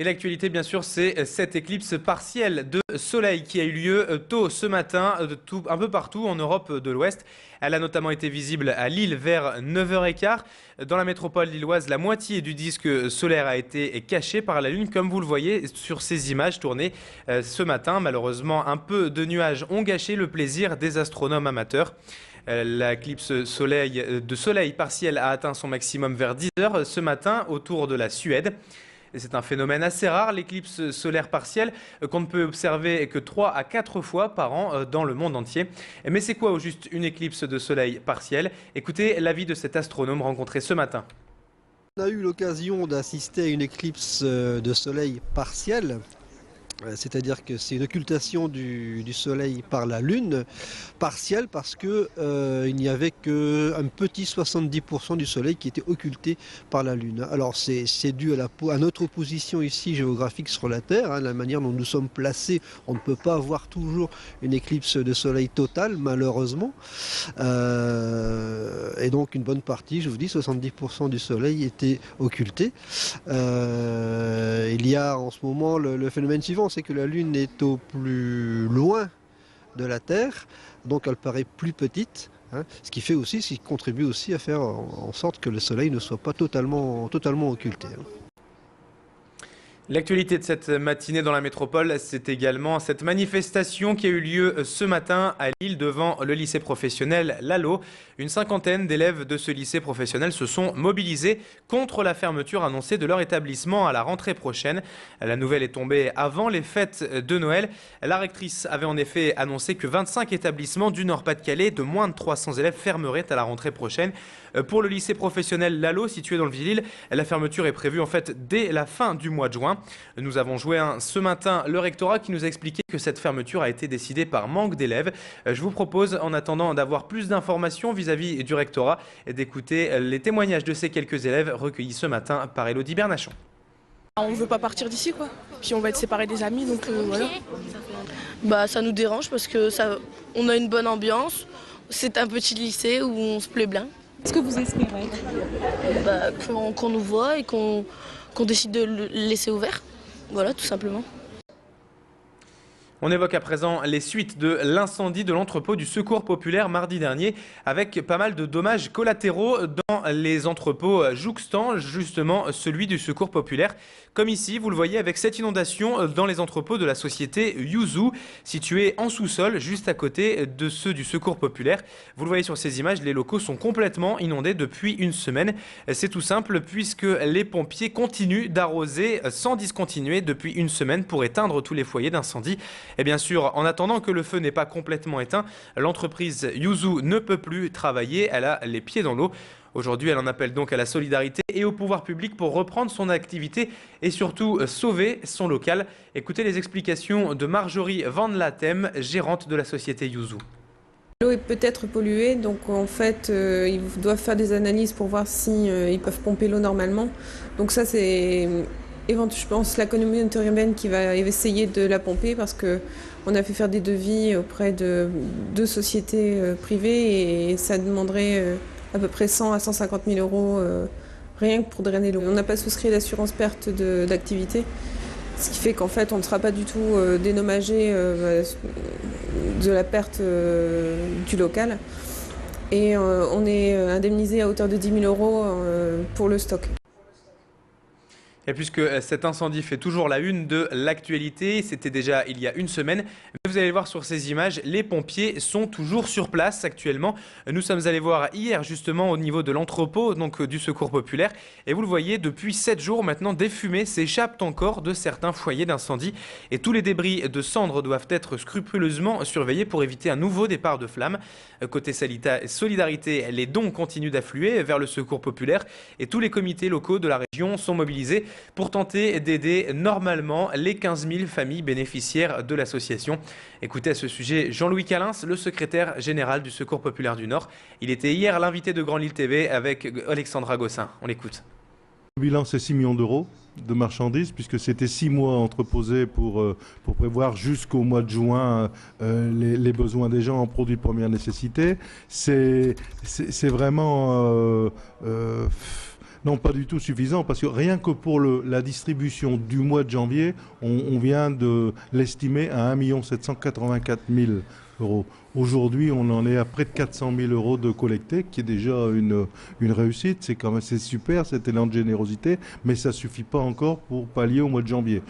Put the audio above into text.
Et l'actualité, bien sûr, c'est cette éclipse partielle de soleil qui a eu lieu tôt ce matin, un peu partout en Europe de l'Ouest. Elle a notamment été visible à Lille vers 9h15. Dans la métropole lilloise, la moitié du disque solaire a été cachée par la Lune, comme vous le voyez sur ces images tournées ce matin. Malheureusement, un peu de nuages ont gâché le plaisir des astronomes amateurs. L'éclipse de soleil partiel a atteint son maximum vers 10h ce matin autour de la Suède. C'est un phénomène assez rare, l'éclipse solaire partielle, qu'on ne peut observer que 3 à 4 fois par an dans le monde entier. Mais c'est quoi au juste une éclipse de soleil partielle? Écoutez l'avis de cet astronome rencontré ce matin. On a eu l'occasion d'assister à une éclipse de soleil partielle. C'est-à-dire que c'est une occultation du soleil par la lune, partielle parce que il n'y avait qu'un petit 70% du soleil qui était occulté par la lune. Alors c'est dû à notre position ici géographique sur la Terre, hein, la manière dont nous sommes placés. On ne peut pas avoir toujours une éclipse de soleil totale, malheureusement. Et donc une bonne partie, je vous dis, 70% du soleil était occulté. Il y a en ce moment le phénomène suivant, c'est que la Lune est au plus loin de la Terre, donc elle paraît plus petite, hein, ce qui contribue aussi à faire en sorte que le Soleil ne soit pas totalement occulté. Hein. L'actualité de cette matinée dans la métropole, c'est également cette manifestation qui a eu lieu ce matin à Lille devant le lycée professionnel Lalo. Une cinquantaine d'élèves de ce lycée professionnel se sont mobilisés contre la fermeture annoncée de leur établissement à la rentrée prochaine. La nouvelle est tombée avant les fêtes de Noël. La rectrice avait en effet annoncé que 25 établissements du Nord-Pas-de-Calais de moins de 300 élèves fermeraient à la rentrée prochaine. Pour le lycée professionnel Lalo, situé dans le Vieux-Lille, la fermeture est prévue en fait dès la fin du mois de juin. Nous avons joint ce matin le rectorat qui nous a expliqué que cette fermeture a été décidée par manque d'élèves. Je vous propose en attendant d'avoir plus d'informations vis-à-vis du rectorat et d'écouter les témoignages de ces quelques élèves recueillis ce matin par Élodie Bernachon. On ne veut pas partir d'ici quoi. Puis on va être séparés des amis donc voilà. Bah ça nous dérange parce que on a une bonne ambiance. C'est un petit lycée où on se plaît bien. Est-ce que vous espérez Qu'on nous voit et qu'on décide de le laisser ouvert. Voilà, tout simplement. On évoque à présent les suites de l'incendie de l'entrepôt du Secours populaire mardi dernier avec pas mal de dommages collatéraux dans les entrepôts jouxtant justement celui du Secours populaire. Comme ici, vous le voyez avec cette inondation dans les entrepôts de la société Yuzu, située en sous-sol juste à côté de ceux du Secours populaire. Vous le voyez sur ces images, les locaux sont complètement inondés depuis une semaine. C'est tout simple puisque les pompiers continuent d'arroser sans discontinuer depuis une semaine pour éteindre tous les foyers d'incendie. Et bien sûr, en attendant que le feu n'est pas complètement éteint, l'entreprise Yuzu ne peut plus travailler, elle a les pieds dans l'eau. Aujourd'hui, elle en appelle donc à la solidarité et au pouvoir public pour reprendre son activité et surtout sauver son local. Écoutez les explications de Marjorie Van Latem, gérante de la société Yuzu. L'eau est peut-être polluée, donc en fait ils doivent faire des analyses pour voir si ils peuvent pomper l'eau normalement. Donc ça c'est je pense la communauté urbaine qui va essayer de la pomper parce qu'on a fait faire des devis auprès de 2 sociétés privées et ça demanderait à peu près 100 à 150 000 euros rien que pour drainer l'eau. On n'a pas souscrit l'assurance perte d'activité, ce qui fait qu'en fait on ne sera pas du tout dédommagé de la perte du local et on est indemnisé à hauteur de 10 000 euros pour le stock. Et puisque cet incendie fait toujours la une de l'actualité, c'était déjà il y a une semaine, mais vous allez voir sur ces images, les pompiers sont toujours sur place actuellement. Nous sommes allés voir hier justement au niveau de l'entrepôt donc du Secours populaire et vous le voyez, depuis 7 jours maintenant, des fumées s'échappent encore de certains foyers d'incendie et tous les débris de cendres doivent être scrupuleusement surveillés pour éviter un nouveau départ de flammes. Côté solidarité, les dons continuent d'affluer vers le Secours populaire et tous les comités locaux de la région sont mobilisés pour tenter d'aider normalement les 15 000 familles bénéficiaires de l'association. Écoutez à ce sujet Jean-Louis Calins, le secrétaire général du Secours populaire du Nord. Il était hier l'invité de Grand Lille TV avec Alexandra Gossin. On l'écoute. Le bilan, c'est 6 millions d'euros de marchandises, puisque c'était 6 mois entreposés pour prévoir jusqu'au mois de juin les besoins des gens en produits de première nécessité. C'est vraiment Non, pas du tout suffisant, parce que rien que pour la distribution du mois de janvier, on vient de l'estimer à 1 784 000 euros. Aujourd'hui, on en est à près de 400 000 euros de collectés, qui est déjà une réussite. C'est super, cet élan de générosité, mais ça ne suffit pas encore pour pallier au mois de janvier.